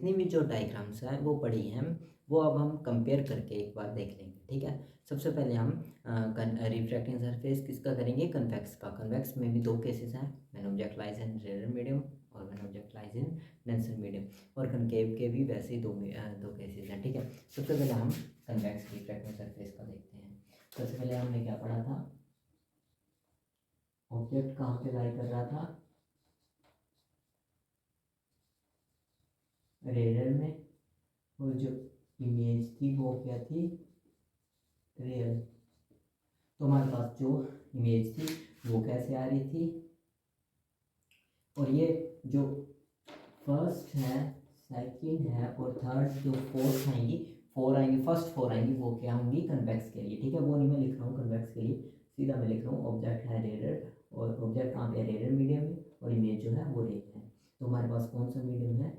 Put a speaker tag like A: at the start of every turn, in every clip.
A: जितनी भी जो डायग्राम्स हैं वो पढ़ी हैं, वो अब हम कंपेयर करके एक बार देख लेंगे, ठीक है। सबसे पहले हम रिफ्रैक्टिंग सरफेस किसका करेंगे, कन्वेक्स का। कन्वेक्स में भी दो केसेस हैं, when object lies in radial medium और when object lies in denser medium. और कनकेव के भी वैसे ही दो केसेस हैं, ठीक है। सबसे पहले हम कन्वेक्स रिफ्रैक्टिंग सरफेस का देखते हैं। सबसे पहले हमने क्या पढ़ा था, ऑब्जेक्ट कहाँ पे लाई कर रहा था, रेडियल में, और जो इमेज थी वो क्या थी, रियल। तो हमारे पास जो इमेज थी वो कैसे आ रही थी, और ये जो फर्स्ट है, सेकंड है और थर्ड जो फोर्थ आएंगी, फोर आएंगी, फर्स्ट फोर आएंगी, वो क्या होंगी, कन्वेक्स के लिए, ठीक है। वो नहीं मैं लिख रहा हूँ कन्वेक्स के लिए, सीधा मैं लिख रहा हूँ ऑब्जेक्ट है रेडियल, और ऑब्जेक्ट कहाँ पे, रेडियल मीडियम में, और इमेज जो है वो रियल है। तो हमारे पास कौन सा मीडियम है,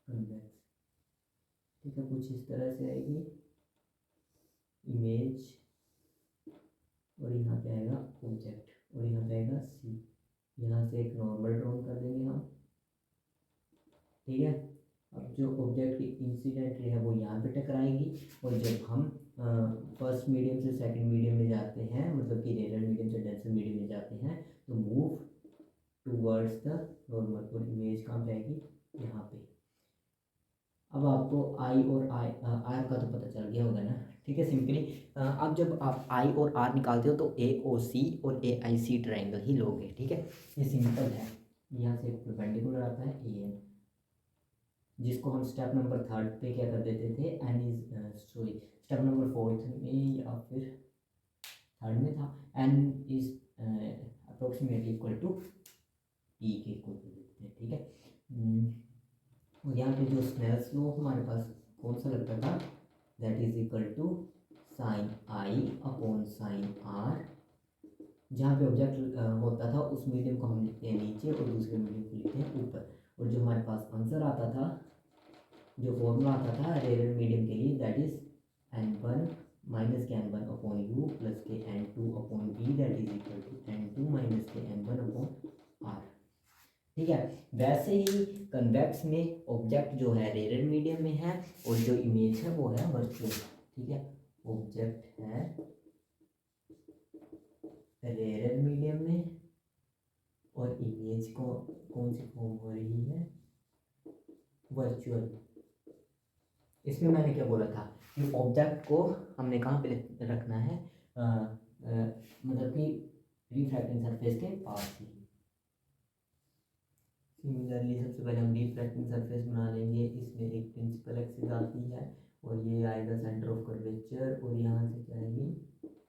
A: कन्वेक्स, ठीक है। कुछ इस तरह से आएगी इमेज, और यहाँ पे आएगा ऑब्जेक्ट, और यहाँ पे आएगा सी। यहाँ से एक नॉर्मल ड्रॉ कर देंगे हम, ठीक है। अब जो ऑब्जेक्ट की इंसिडेंट रे है वो यहाँ पे टकराएगी, और जब हम फर्स्ट मीडियम से सेकंड मीडियम में जाते हैं, मतलब कि रेडियल मीडियम से डेंसर मीडियम में जाते हैं, तो मूव टूवर्ड्स द नॉर्मल, और इमेज कहाँ पे आएगी, यहाँ पे। अब आपको आई और आर का तो पता चल गया होगा ना, ठीक है। सिंपली अब जब आप आई और आर निकालते हो तो ए ओ सी और ए आई सी ट्राइंगल ही लोगे, ठीक है। ये सिंपल है। यहाँ से एक परपेंडिकुलर आता है ए एन, जिसको हम स्टेप नंबर थर्ड पे क्या कर देते थे, n is sorry step number fourth में या फिर थर्ड में था, n is approximately equal to e के इक्वल कर देते थे, ठीक है। और यहाँ पे जो स्नेल्स लॉ हमारे पास कौन सा लगता था, that is equal to sine i upon sine r. जहाँ पे ऑब्जेक्ट होता था उस मीडियम को हम लिखते हैं नीचे और दूसरे मीडियम को लिखते हैं ऊपर। और जो हमारे पास आंसर आता था, जो फॉर्मूला आता था रेडियल मीडियम के लिए, that is n one minus के n one upon u plus के n two upon v, that is equal to n two minus के एन वन अपॉन आर, ठीक है। वैसे ही कन्वेक्स में ऑब्जेक्ट जो है रेडियल मीडियम में है, और जो इमेज है वो है वर्चुअल, ठीक है। ऑब्जेक्ट है रेडियल मीडियम में, और इमेज को कौन सी फॉर्म हो रही है, वर्चुअल। इसमें मैंने क्या बोला था कि ऑब्जेक्ट को हमने कहाँ पे रखना है, मतलब कि रिफ्रैक्टिंग सरफेस के पास ही। सिमिलरली सबसे पहले हम रिफ्रैक्टिंग सरफेस बना लेंगे, इसमें एक प्रिंसिपल एक्सिस आती है, और ये आएगा सेंटर ऑफ कर्वेचर, और यहाँ से क्या आएगी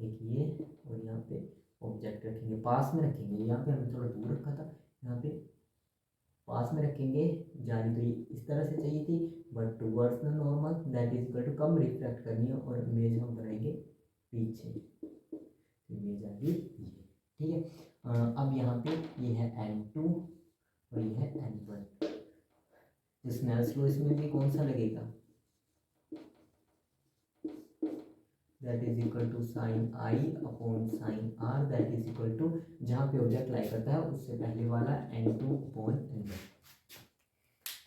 A: एक ये, और यहाँ पे ऑब्जेक्ट रखेंगे, पास में रखेंगे। यहाँ पे हमने थोड़ा दूर रखा था, यहाँ पे पास में रखेंगे। जानी तो ये इस तरह से चाहिए थी, but towards the normal, that is equal to कम रिफ्रैक्ट करनी है, और इमेज हम बनाएंगे पीछे, इमेज आ गई ये, ठीक है। अब यहाँ पे ये है n2 और ये है n1। तो स्नेल्स लॉ इसमें भी कौन सा लगेगा, that is equal to sine i upon sine r, that is equal to जहाँ पे ऑब्जेक्ट लाई करता है उससे पहले वाला n2 अपॉन n1,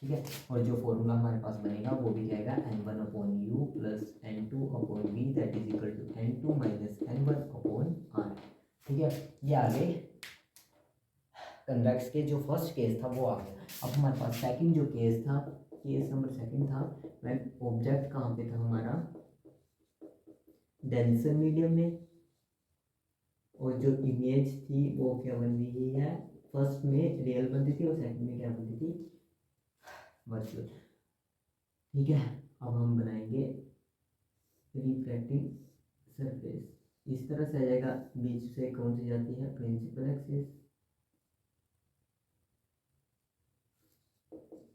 A: ठीक है। और जो फॉर्मूला हमारे पास बनेगा वो भी जाएगा n1 upon u plus n2 upon v, that is equal to n2 minus n1 upon r, ठीक है। ये आगे कन्वेक्स के जो फर्स्ट केस था वो आ गया। अब हमारे पास सेकंड जो केस था, केस नंबर सेकंड था, व्हेन ऑब्जेक्ट कहाँ पे था हमारा, डेंसर मीडियम में, और जो इमेज थी वो क्या बन रही है, फर्स्ट में रियल बनती थी और सेकंड में क्या बनती थी, वर्चुअल, ठीक है। अब हम बनाएंगे रिफ्रैक्टिंग सरफेस, इस तरह से आ जाएगा, बीच से कौन सी जाती है, प्रिंसिपल एक्सिस,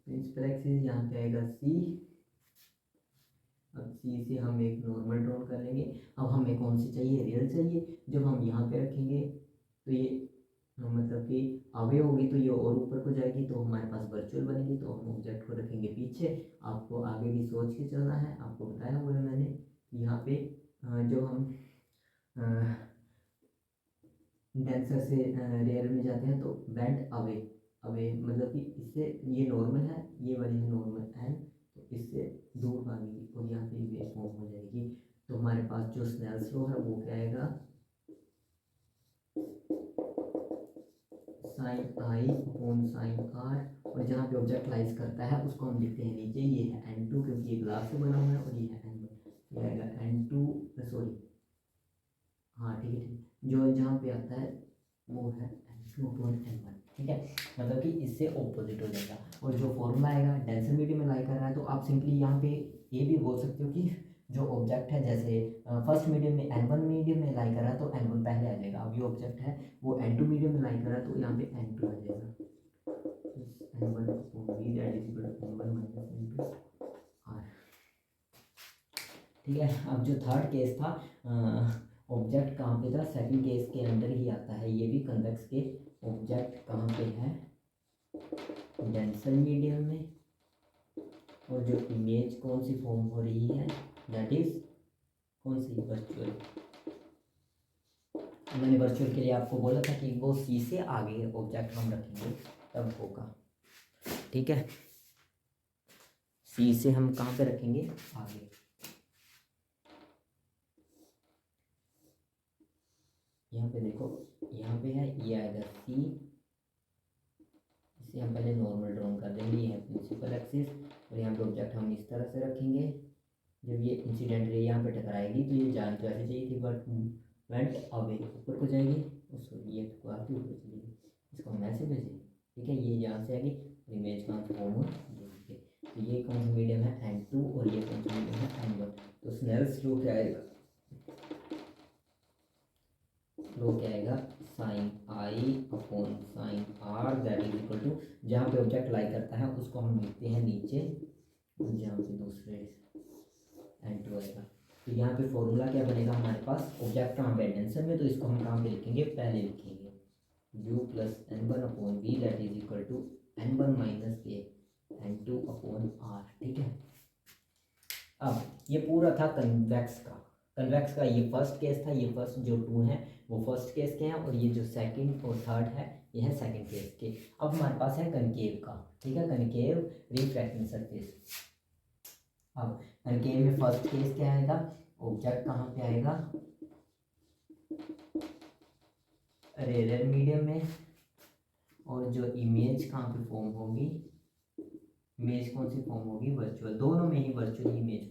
A: प्रिंसिपल एक्सिस यहाँ पे आएगा सी। अब सी से हम एक नॉर्मल ड्रॉ कर लेंगे। अब हमें कौन सी चाहिए, रियल चाहिए। जब हम यहाँ पे रखेंगे तो ये मतलब कि अवे होगी, तो ये और ऊपर को जाएगी, तो हमारे पास वर्चुअल बनेगी, तो हम ऑब्जेक्ट को रखेंगे पीछे। आपको आगे भी सोच के चलना है, आपको बताया हुआ है मैंने। यहाँ पे जो हम डेंसर से रेयर में जाते हैं तो बेंड अवे, अवे मतलब कि इससे ये नॉर्मल है, ये वाली है नॉर्मल एन, तो इससे दूर भागेगी और यहाँ पे वेव फॉर्म हो जाएगी। तो हमारे पास जो स्नेल्स लॉ है वो क्या आएगा, sine i upon sine r, और जहाँ पे ऑब्जेक्ट लाइज करता है उसको हम लिखते हैं नीचे, ये है n2 क्योंकि ये ग्लास से बना हुआ है, और ये है n1, ये आएगा n2 सॉरी हाँ ठीक है, जो जहाँ पे आता है वो है n2 अपॉन n1, ठीक है, मतलब कि इससे ऑपोजिट हो जाएगा। और जो फॉर्मूला आएगा डेंसर मीडियम में लाई कर रहा है, तो आप सिंपली यहाँ पे ये भी बोल सकते हो कि जो ऑब्जेक्ट है, जैसे फर्स्ट मीडियम में n1 मीडियम में लाई कर रहा है तो n1 पहले आ जाएगा। अब ये ऑब्जेक्ट है वो n2 मीडियम में लाई कर रहा है तो यहाँ पे n2 आ जाएगा, n1 upon v that is equal to n1 minus n2 r, ठीक है। अब जो थर्ड केस था, ऑब्जेक्ट कहाँ पे था, सेकंड केस के अंदर ही आता है, ये भी कन्वेक्स के ऑब्जेक्ट कहाँ पे है, डेंसर मीडियम में, और जो इमेज कौन सी फॉर्म हो रही है दैट इज कौन सी, वर्चुअल। मैंने वर्चुअल के लिए आपको बोला था कि वो सी से आगे ऑब्जेक्ट हम रखेंगे तब होगा, ठीक है, सी से हम कहाँ पे रखेंगे आगे। यहाँ पे देखो, यहाँ पे है ये आएगा सी, इसे हम पहले नॉर्मल ड्रॉ कर देंगे, ये है प्रिंसिपल एक्सिस, और यहाँ पे ऑब्जेक्ट हम इस तरह से रखेंगे। जब ये इंसिडेंट रे यहाँ पे टकराएगी तो ये जान तो ऐसे चाहिए थी बट वेंट अवे, ऊपर को जाएगी, सॉरी ये तो आती ऊपर चलेगी, इसको हम ऐसे भेजें, ठीक है, ये यहाँ से आएगी और इमेज का फॉर्म देंगे। तो ये कौन सा मीडियम है n2 और ये कौन सा मीडियम है n1। तो स्नेल्स लॉ क्या आएगा, लो क्या आएगा, sine i upon sine r that is equal to, जहाँ पे ऑब्जेक्ट लाई करता है उसको हम लिखते हैं नीचे, जहाँ पे दूसरे n2 आएगा। तो यहाँ पे फॉर्मूला क्या बनेगा हमारे पास, ऑब्जेक्ट कहाँ पे डेंसर में, तो इसको हम कहाँ पे लिखेंगे, पहले लिखेंगे u plus n1 upon v that is equal to n1 minus के n2 अपॉन r, ठीक है। अब ये पूरा था कन्वेक्स का, कन्वेक्स का ये फर्स्ट केस था, ये फर्स्ट जो टू हैं वो फर्स्ट केस के हैं, और ये जो सेकंड और थर्ड है ये है सेकंड केस के। अब हमारे पास है कनकेव का, ठीक है, कनकेव रिफ्रैक्टिंग सरफेस। अब कनकेव में फर्स्ट केस क्या आएगा, ऑब्जेक्ट कहाँ पे आएगा, रेयर मीडियम में, और जो इमेज कहाँ पे फॉर्म होगी, इमेज कौन सी फॉर्म होगी, वर्चुअल, दोनों में ही वर्चुअल इमेज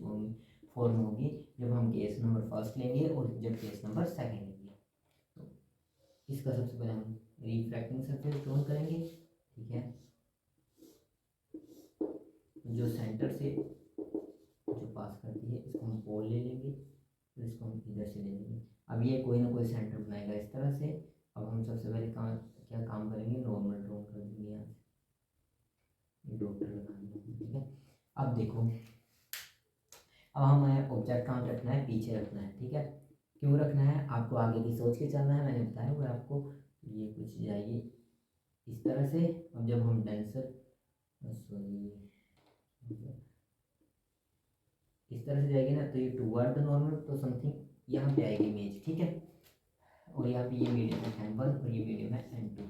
A: फॉर्म होगी जब हम केस नंबर फर्स्ट लेंगे और जब केस नंबर सेकंड लेंगे। तो इसका सबसे पहले हम रिफ्रैक्टिंग सरफेस ड्रॉ करेंगे, ठीक है, जो सेंटर से जो पास करती है इसको हम पोल ले लेंगे और इसको हम इधर से ले लेंगे। अब ये कोई ना कोई सेंटर बनाएगा इस तरह से। अब हम सबसे पहले क्या काम करेंगे, नॉर्मल ड्रॉ कर देंगे, यहाँ से डॉक्टर लगा देंगे, ठीक है। अब देखो, अब हमें ऑब्जेक्ट कहाँ रखना है, पीछे रखना है, ठीक है। क्यों रखना है, आपको आगे की सोच के चलना है, मैंने बताया हुआ आपको। ये कुछ जाइए इस तरह से। अब जब हम डेंसर सॉरी इस तरह से जाएगी ना, तो ये टूवर्ड द नॉर्मल, तो समथिंग यहाँ पे आएगी इमेज, ठीक है। और यहाँ पे ये मीडियम है n1 और ये मीडियम है n2।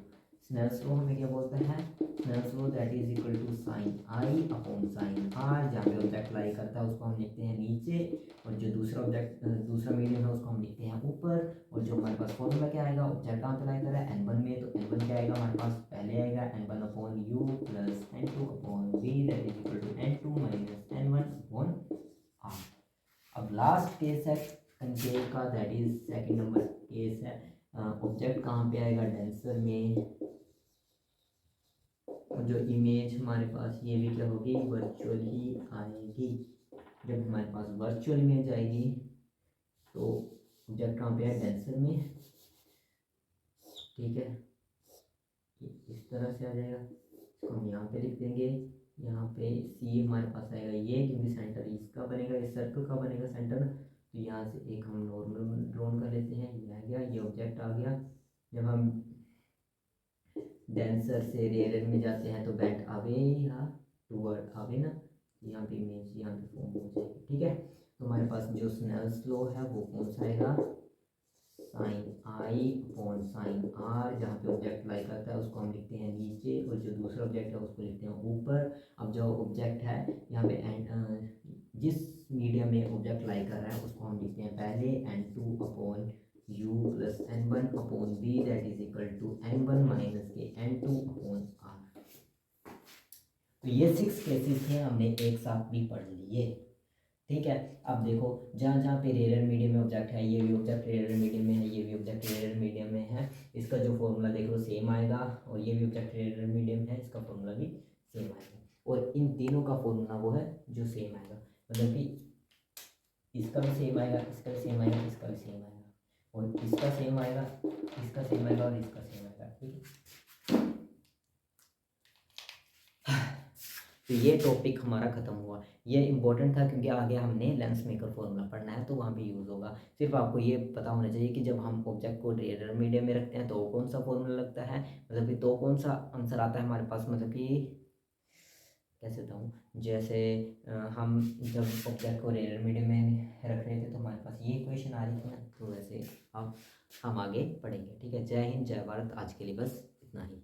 A: स्नेल्स लॉ हमें क्या बोलता है, Snell's law that is equal to sine i upon sine r, जहाँ पे ऑब्जेक्ट लाई करता है उसको हम लिखते हैं नीचे, और जो दूसरा ऑब्जेक्ट दूसरा मीडियम है उसको हम लिखते हैं ऊपर। और जो हमारे पास फॉर्मूला क्या आएगा, ऑब्जेक्ट कहाँ पे लाई कर रहा है n1 में, तो n1 क्या आएगा हमारे पास, पहले आएगा n1 upon u plus n2 upon v that is equal to n2 minus n1 upon r। अब लास्ट केस है कनकेव का, that is second number case है। ऑब्जेक्ट कहाँ पे आएगा, डेंसर में, और जो इमेज हमारे पास ये भी क्या होगी, वर्चुअल ही आएगी। जब हमारे पास वर्चुअल इमेज आएगी तो ऑब्जेक्ट कहाँ पे है, डेंसर में, ठीक है, इस तरह से आ जाएगा। इसको हम यहाँ पे लिख देंगे, यहाँ पे सी हमारे पास आएगा ये, क्योंकि सेंटर इसका बनेगा, इस सर्कल का बनेगा सेंटर। तो यहाँ से एक हम नॉर्मल ड्रॉ कर लेते हैं, ये आ गया, ये ऑब्जेक्ट आ गया। जब हम डेंसर से रेयर में जाते हैं तो बेंट आवे या टूवर्ड आवे ना, यहाँ पे इमेज यहाँ पे फॉर्म हो जाएगी, ठीक है। तो हमारे पास जो स्नेल्स लॉ है वो कौन सा आएगा, sine i upon sine r, जहाँ पे ऑब्जेक्ट लाई करता है उसको हम लिखते हैं नीचे और जो दूसरा ऑब्जेक्ट है उसको लिखते हैं ऊपर। अब जो ऑब्जेक्ट है यहाँ पे जिस मीडियम में ऑब्जेक्ट लाई कर रहा है उसको हम लिखते हैं पहले n2 upon u plus n1 upon v that is equal to n1 minus के n2 अपॉन r। तो ये 6 केसेस थे, हमने एक साथ भी पढ़ लिए, ठीक है। अब देखो जहाँ जहाँ पे रेयर मीडियम में ऑब्जेक्ट है, ये भी ऑब्जेक्ट रेयर मीडियम में है, ये भी ऑब्जेक्ट रेयर मीडियम में है, इसका जो फॉर्मूला देख लो सेम आएगा, और ये भी ऑब्जेक्ट रेयर मीडियम है, इसका फॉर्मूला भी सेम आएगा, और इन तीनों का फॉर्मूला वो है जो सेम आएगा, मतलब कि इसका भी सेम आएगा, इसका भी सेम आएगा, इसका भी सेम आएगा, और इसका सेम आएगा, इसका सेम आएगा, और इसका सेम आएगा, ठीक है। तो ये टॉपिक हमारा ख़त्म हुआ। ये इम्पोर्टेंट था क्योंकि आगे हमने लेंस मेकर फॉर्मूला पढ़ना है, तो वहाँ भी यूज़ होगा। सिर्फ आपको ये पता होना चाहिए कि जब हम ऑब्जेक्ट को रेयर मीडियम में रखते हैं तो कौन सा फॉर्मूला लगता है, मतलब कि तो कौन सा आंसर आता है हमारे पास, मतलब कि कैसे बताऊँ, जैसे हम जब ऑब्जेक्ट को रेयर मीडियम में रख रहे थे तो हमारे पास ये इक्वेशन आ रही थी ना, तो वैसे अब हम आगे पढ़ेंगे, ठीक है। जय हिंद, जय भारत, आज के लिए बस इतना ही।